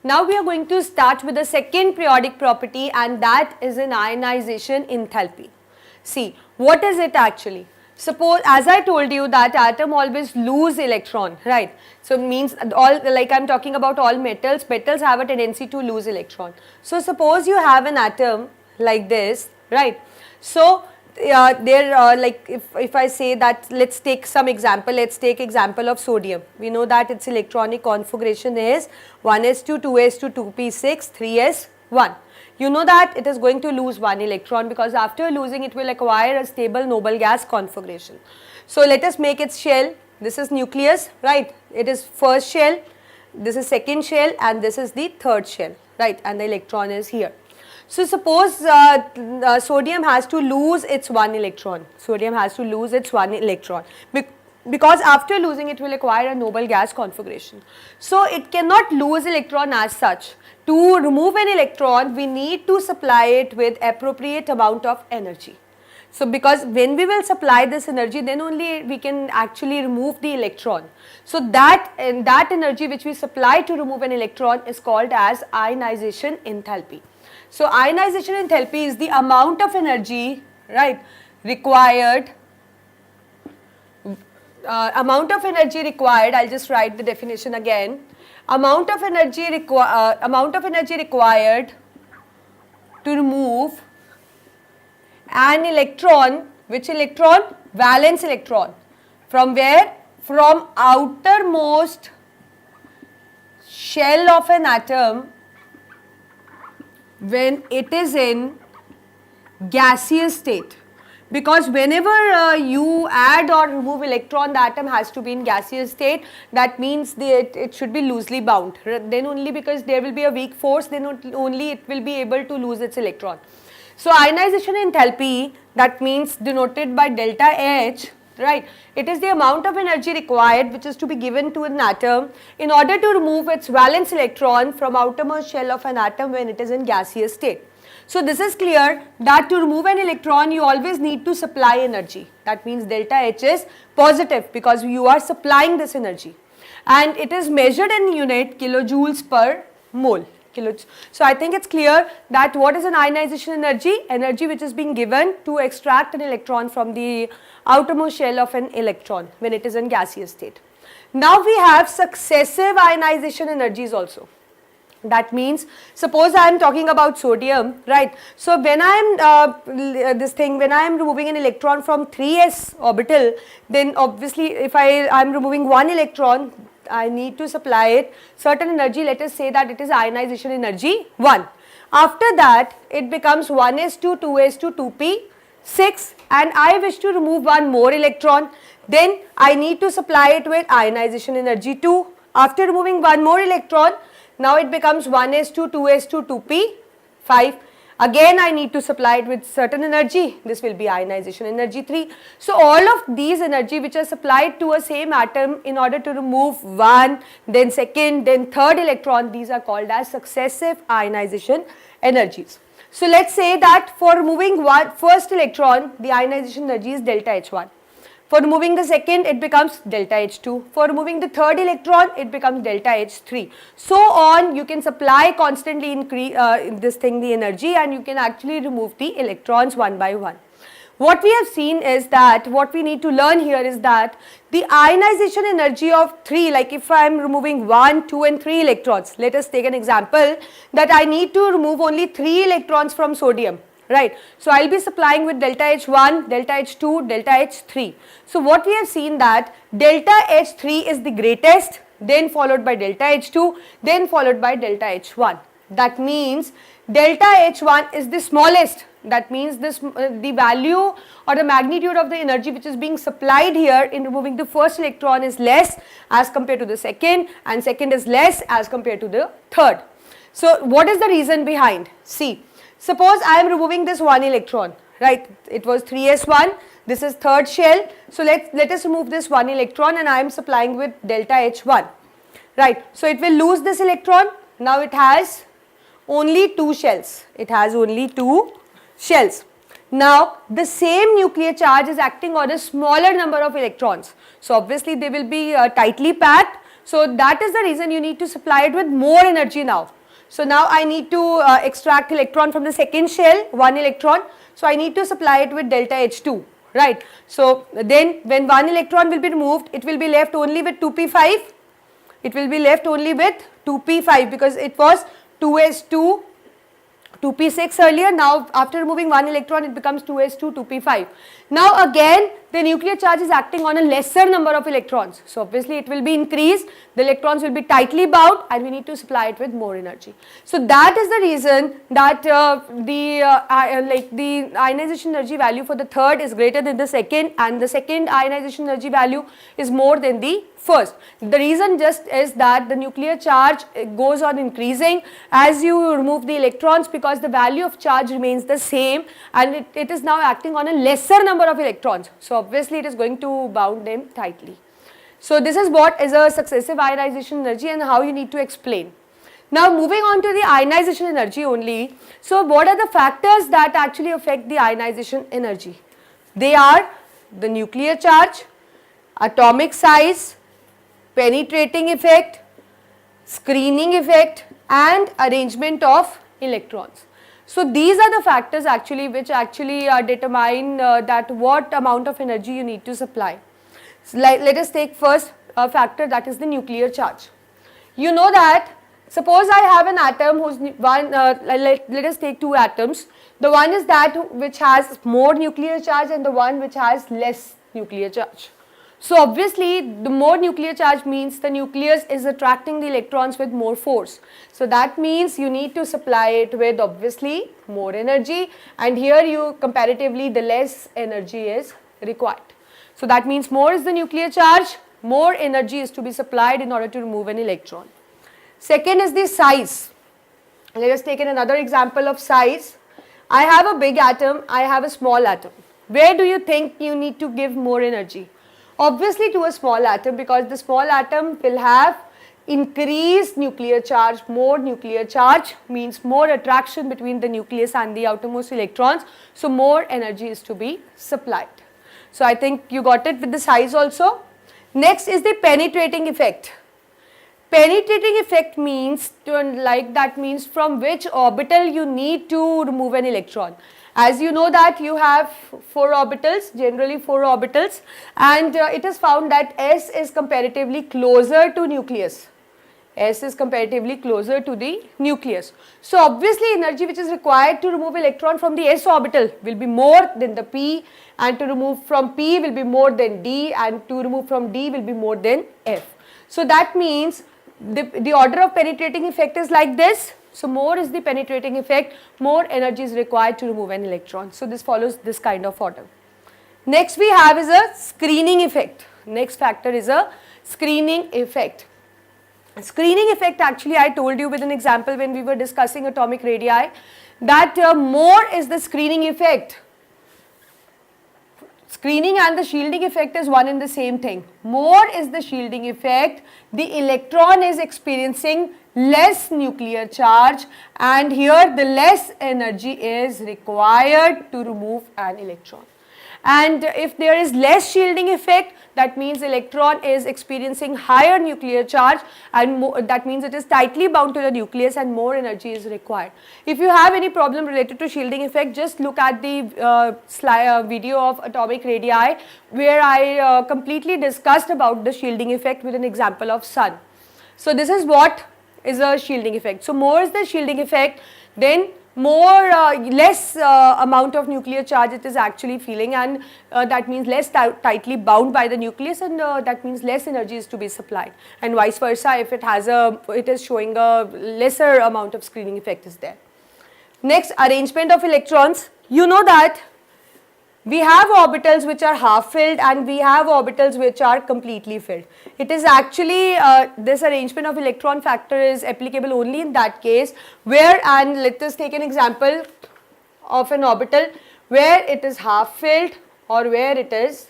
Now we are going to start with the second periodic property, and that is an ionization enthalpy. See, what is it actually? Suppose, as I told you, that atom always lose electron, right? So it means all, like I am talking about all metals, metals have a tendency to lose electron. So suppose you have an atom like this, right? So like if I say that, let's take some example, let's take example of sodium. We know that its electronic configuration is 1s2, 2s2, 2p6, 3s1. You know that it is going to lose one electron, because after losing it will acquire a stable noble gas configuration. So let us make its shell. This is nucleus, right? It is first shell, this is second shell, and this is the third shell, right? And the electron is here. So suppose sodium has to lose its one electron. Sodium has to lose its one electron because after losing it will acquire a noble gas configuration. So it cannot lose electron as such. To remove an electron, we need to supply it with appropriate amount of energy. So because when we will supply this energy, then only we can actually remove the electron. So that energy which we supply to remove an electron is called as ionization enthalpy. So ionization enthalpy is the amount of energy, right, required, I'll just write the definition again. Amount of energy required to remove an electron. Which electron? Valence electron. From where? From outermost shell of an atom when it is in gaseous state. Because whenever you add or remove electron, the atom has to be in gaseous state. That means it should be loosely bound. Then only, because there will be a weak force, then only it will be able to lose its electron. So ionization enthalpy, that means denoted by delta H, right? It is the amount of energy required which is to be given to an atom in order to remove its valence electron from outermost shell of an atom when it is in gaseous state. So this is clear that to remove an electron you always need to supply energy. That means delta H is positive because you are supplying this energy, and it is measured in unit kilojoules per mole. So I think it's clear that what is an ionization energy? Energy which is being given to extract an electron from the outermost shell of an electron when it is in gaseous state. Now we have successive ionization energies also. That means, suppose I am talking about sodium, right? So when I am when I am removing an electron from 3s orbital, then obviously if I am removing one electron, I need to supply it certain energy. Let us say that it is ionization energy 1. After that it becomes 1s2, 2s2, 2p6, and I wish to remove one more electron, then I need to supply it with ionization energy 2. After removing one more electron, now it becomes 1s2, 2s2, 2p5. Again I need to supply it with certain energy. This will be ionization energy 3. So all of these energy which are supplied to a same atom in order to remove one, then second, then third electron, these are called as successive ionization energies. So let's say that for removing first electron, the ionization energy is delta H1. For removing the second, it becomes delta H2. For removing the third electron, it becomes delta H3. So on, you can supply constantly the energy, and you can actually remove the electrons one by one. What we have seen is that, what we need to learn here is that the ionization energy of 3, like if I am removing 1, 2 and 3 electrons, let us take an example that I need to remove only 3 electrons from sodium. Right. So I will be supplying with delta H1, delta H2, delta H3. So what we have seen that delta H3 is the greatest, then followed by delta H2, then followed by delta H1. That means delta H1 is the smallest. That means the value or the magnitude of the energy which is being supplied here in removing the first electron is less as compared to the second, and second is less as compared to the third. So what is the reason behind? See. Suppose I am removing this one electron, right? It was 3s1, this is third shell. So let us remove this one electron, and I am supplying with delta H1, right? So it will lose this electron. Now it has only 2 shells. It has only 2 shells. Now the same nuclear charge is acting on a smaller number of electrons. So obviously they will be tightly packed, So that is the reason you need to supply it with more energy now. So now I need to extract electron from the second shell, 1 electron. So I need to supply it with delta H2, right. So then when 1 electron will be removed, it will be left only with 2p5. It will be left only with 2p5 because it was 2s2, 2p6 earlier. Now after removing 1 electron, it becomes 2s2, 2p5. Now again the nuclear charge is acting on a lesser number of electrons. So obviously it will be increased, the electrons will be tightly bound, and we need to supply it with more energy. So that is the reason that the ionization energy value for the third is greater than the second, and the second ionization energy value is more than the first. The reason just is that the nuclear charge goes on increasing as you remove the electrons, because the value of charge remains the same, and it is now acting on a lesser number of electrons. So obviously it is going to bound them tightly. So this is what is a successive ionization energy and how you need to explain. Now moving on to the ionization energy only. So what are the factors that actually affect the ionization energy? They are the nuclear charge, atomic size, penetrating effect, screening effect, and arrangement of electrons. So these are the factors actually which actually determine that what amount of energy you need to supply. So let us take first a factor, that is the nuclear charge. You know that suppose I have an atom whose one, let us take two atoms. The one is that which has more nuclear charge and the one which has less nuclear charge. So obviously the more nuclear charge means the nucleus is attracting the electrons with more force. So that means you need to supply it with obviously more energy, and here you comparatively the less energy is required. So that means more is the nuclear charge, more energy is to be supplied in order to remove an electron. Second is the size. Let us take another example of size. I have a big atom, I have a small atom. Where do you think you need to give more energy? Obviously to a small atom, because the small atom will have increased nuclear charge. More nuclear charge means more attraction between the nucleus and the outermost electrons. So more energy is to be supplied. So I think you got it with the size also. Next is the penetrating effect. Penetrating effect means means from which orbital you need to remove an electron. As you know that you have 4 orbitals, generally 4 orbitals, and it is found that S is comparatively closer to nucleus. S is comparatively closer to the nucleus. So obviously energy which is required to remove electron from the S orbital will be more than the P, and to remove from P will be more than D, and to remove from D will be more than F. So that means the order of penetrating effect is like this. So more is the penetrating effect, more energy is required to remove an electron. So this follows this kind of order. Next we have is a screening effect. Next factor is a screening effect. Screening effect, actually I told you with an example when we were discussing atomic radii, that more is the screening effect. Screening and the shielding effect is one and the same thing. More is the shielding effect, the electron is experiencing less nuclear charge, and here the less energy is required to remove an electron. And if there is less shielding effect, that means electron is experiencing higher nuclear charge, and that means it is tightly bound to the nucleus and more energy is required. If you have any problem related to shielding effect, just look at the video of atomic radii where I completely discussed about the shielding effect with an example of sun. So this is what is a shielding effect. So more is the shielding effect, then less amount of nuclear charge it is actually feeling, and that means less tightly bound by the nucleus, and that means less energy is to be supplied, and vice versa if it is showing a lesser amount of screening effect is there. Next, arrangement of electrons. You know that we have orbitals which are half filled and we have orbitals which are completely filled. It is actually this arrangement of electron factor is applicable only in that case where, and let us take an example of an orbital where it is half filled or where it is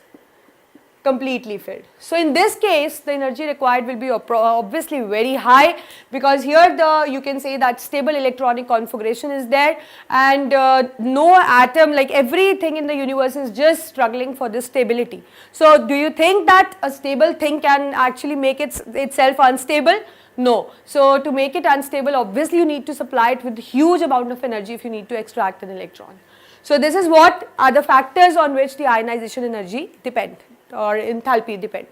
completely filled. So in this case, the energy required will be obviously very high, because here you can say that stable electronic configuration is there, and no atom, like everything in the universe is just struggling for this stability. So do you think that a stable thing can actually make itself unstable? No. So to make it unstable, obviously you need to supply it with huge amount of energy if you need to extract an electron. So this is what are the factors on which the ionization energy depend, or enthalpy depend.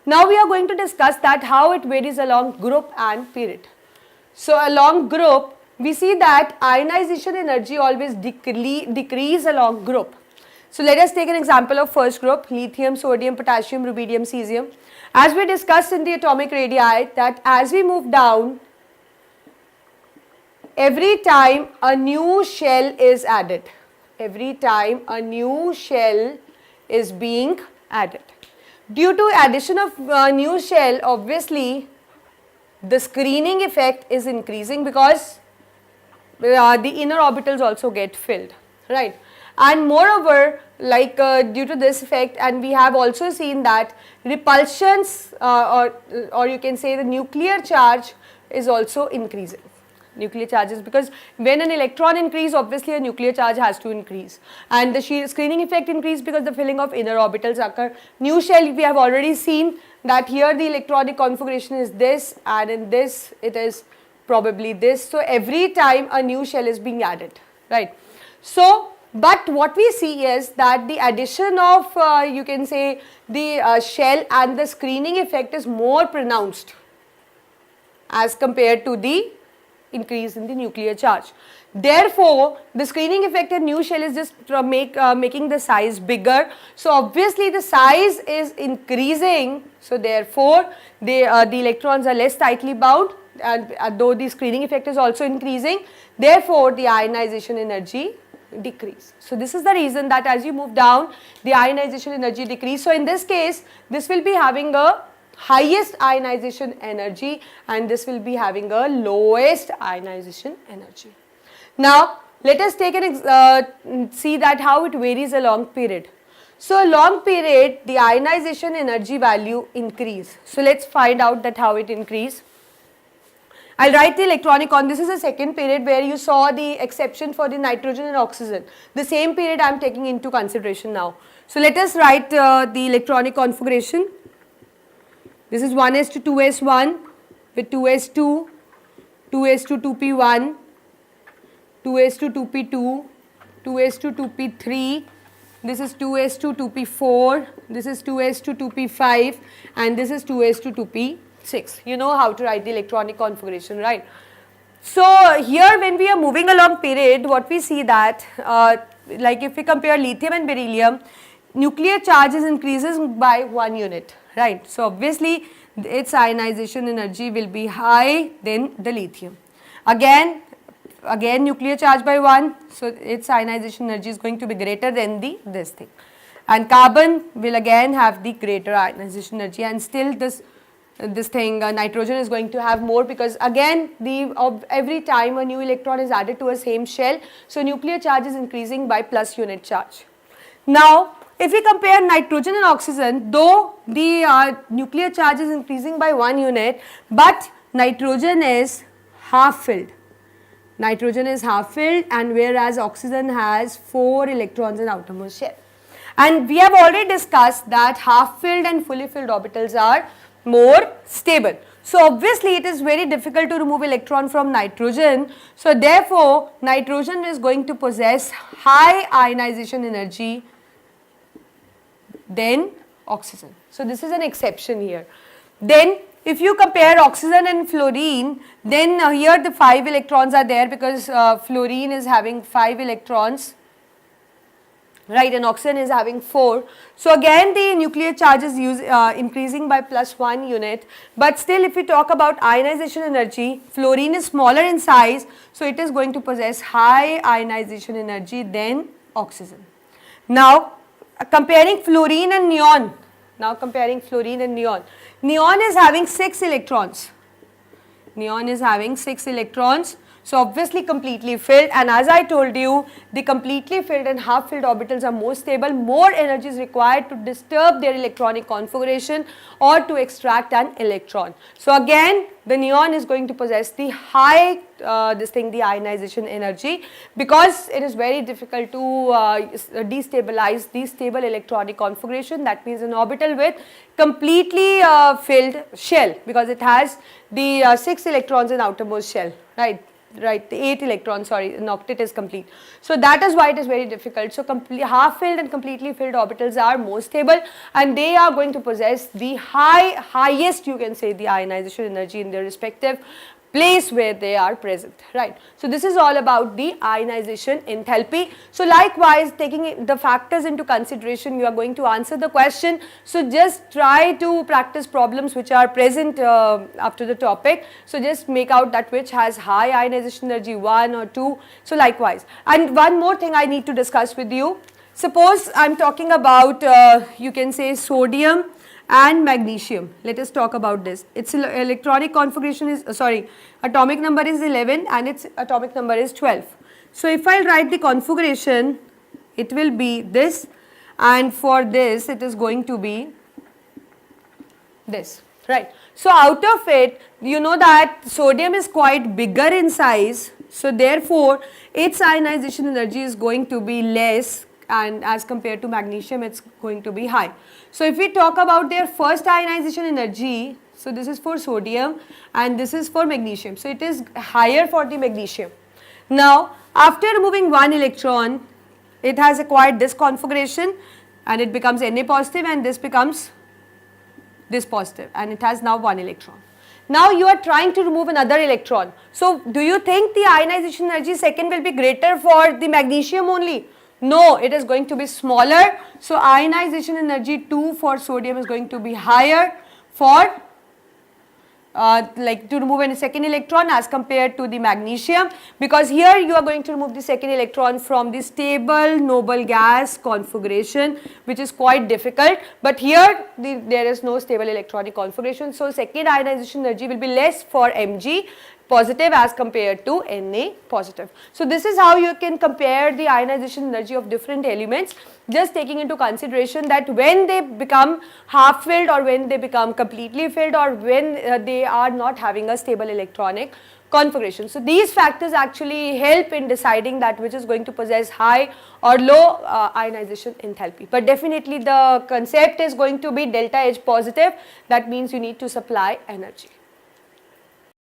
Now we are going to discuss that how it varies along group and period. So along group, we see that ionization energy always decrease along group. So let us take an example of first group, lithium, sodium, potassium, rubidium, cesium. As we discussed in the atomic radii, that as we move down, every time a new shell is added. Every time a new shell is being added. Due to addition of new shell, obviously the screening effect is increasing, because the inner orbitals also get filled, right? And moreover, like due to this effect, and we have also seen that repulsions or you can say the nuclear charge is also increasing. Nuclear charges, because when an electron increase, obviously a nuclear charge has to increase, and the screening effect increase because the filling of inner orbitals occur. New shell, we have already seen that here the electronic configuration is this, and in this it is probably this. So every time a new shell is being added, right? So but what we see is that the addition of you can say the shell and the screening effect is more pronounced as compared to the increase in the nuclear charge. Therefore, the screening effect in new shell is just making the size bigger. So obviously the size is increasing. So therefore, the electrons are less tightly bound, and though the screening effect is also increasing, therefore the ionization energy decrease. So this is the reason that as you move down, the ionization energy decrease. So in this case, this will be having a highest ionization energy, and this will be having a lowest ionization energy. Now let us take an see that how it varies along period. So along period, the ionization energy value increase. So let's find out that how it increase. I'll write the electronic this is the second period where you saw the exception for the nitrogen and oxygen. The same period I am taking into consideration now. So let us write the electronic configuration. This is 1s to 2s1 with 2s2, 2s to 2p1, 2s to 2p2, 2s to 2p3, this is 2s to 2p4, this is 2s to 2p5, and this is 2s to 2p6. You know how to write the electronic configuration, right? So here when we are moving along period, what we see that like if we compare lithium and beryllium, nuclear charge is increases by 1 unit, right? So obviously its ionization energy will be high than the lithium. Again nuclear charge by 1, so its ionization energy is going to be greater than this thing. And carbon will again have the greater ionization energy, and still this thing nitrogen is going to have more, because again every time a new electron is added to a same shell, so nuclear charge is increasing by plus unit charge. Now if we compare nitrogen and oxygen, though the nuclear charge is increasing by 1 unit, but nitrogen is half filled. Nitrogen is half filled, and whereas oxygen has 4 electrons in outermost shell. And we have already discussed that half filled and fully filled orbitals are more stable. So obviously it is very difficult to remove electron from nitrogen. So therefore nitrogen is going to possess high ionization energy than oxygen. So this is an exception here. Then if you compare oxygen and fluorine, then here the 5 electrons are there, because fluorine is having 5 electrons, right, and oxygen is having 4. So again the nuclear charge is increasing by plus 1 unit, but still if we talk about ionization energy, fluorine is smaller in size, so it is going to possess high ionization energy than oxygen. Now comparing fluorine and neon, neon is having 6 electrons. Neon is having 6 electrons. So obviously completely filled, and as I told you, the completely filled and half filled orbitals are more stable. More energy is required to disturb their electronic configuration or to extract an electron. So again, the neon is going to possess the high the ionization energy, because it is very difficult to destabilize the stable electronic configuration. That means an orbital with completely filled shell, because it has the 6 electrons in outermost shell, right? Right, the 8 electrons, sorry, an octet is complete. So that is why it is very difficult. So half filled and completely filled orbitals are more stable, and they are going to possess the highest, you can say, the ionization energy in their respective place where they are present, right. So this is all about the ionization enthalpy. So likewise, taking the factors into consideration, you are going to answer the question. So just try to practice problems which are present after the topic. So just make out that which has high ionization energy, 1 or 2. So likewise, and one more thing I need to discuss with you. Suppose I am talking about you can say sodium and magnesium. Let us talk about this. Its electronic configuration is atomic number is 11 and its atomic number is 12. So if I write the configuration, it will be this, and for this it is going to be this, right. So out of it, you know that sodium is quite bigger in size, so therefore its ionization energy is going to be less, and as compared to magnesium it's going to be high. So if we talk about their first ionization energy, so this is for sodium and this is for magnesium, so it is higher for the magnesium. Now after removing one electron, it has acquired this configuration and it becomes Na positive, and this becomes this positive, and it has now one electron. Now you are trying to remove another electron. So do you think the ionization energy second will be greater for the magnesium only? No, it is going to be smaller. So ionization energy 2 for sodium is going to be higher for like to remove a second electron as compared to the magnesium, because here you are going to remove the second electron from the stable noble gas configuration, which is quite difficult, but here there is no stable electronic configuration. So second ionization energy will be less for Mg positive as compared to Na positive. So this is how you can compare the ionization energy of different elements, just taking into consideration that when they become half filled or when they become completely filled or when they are not having a stable electronic configuration. So these factors actually help in deciding that which is going to possess high or low ionization enthalpy. But definitely the concept is going to be delta H positive, that means you need to supply energy.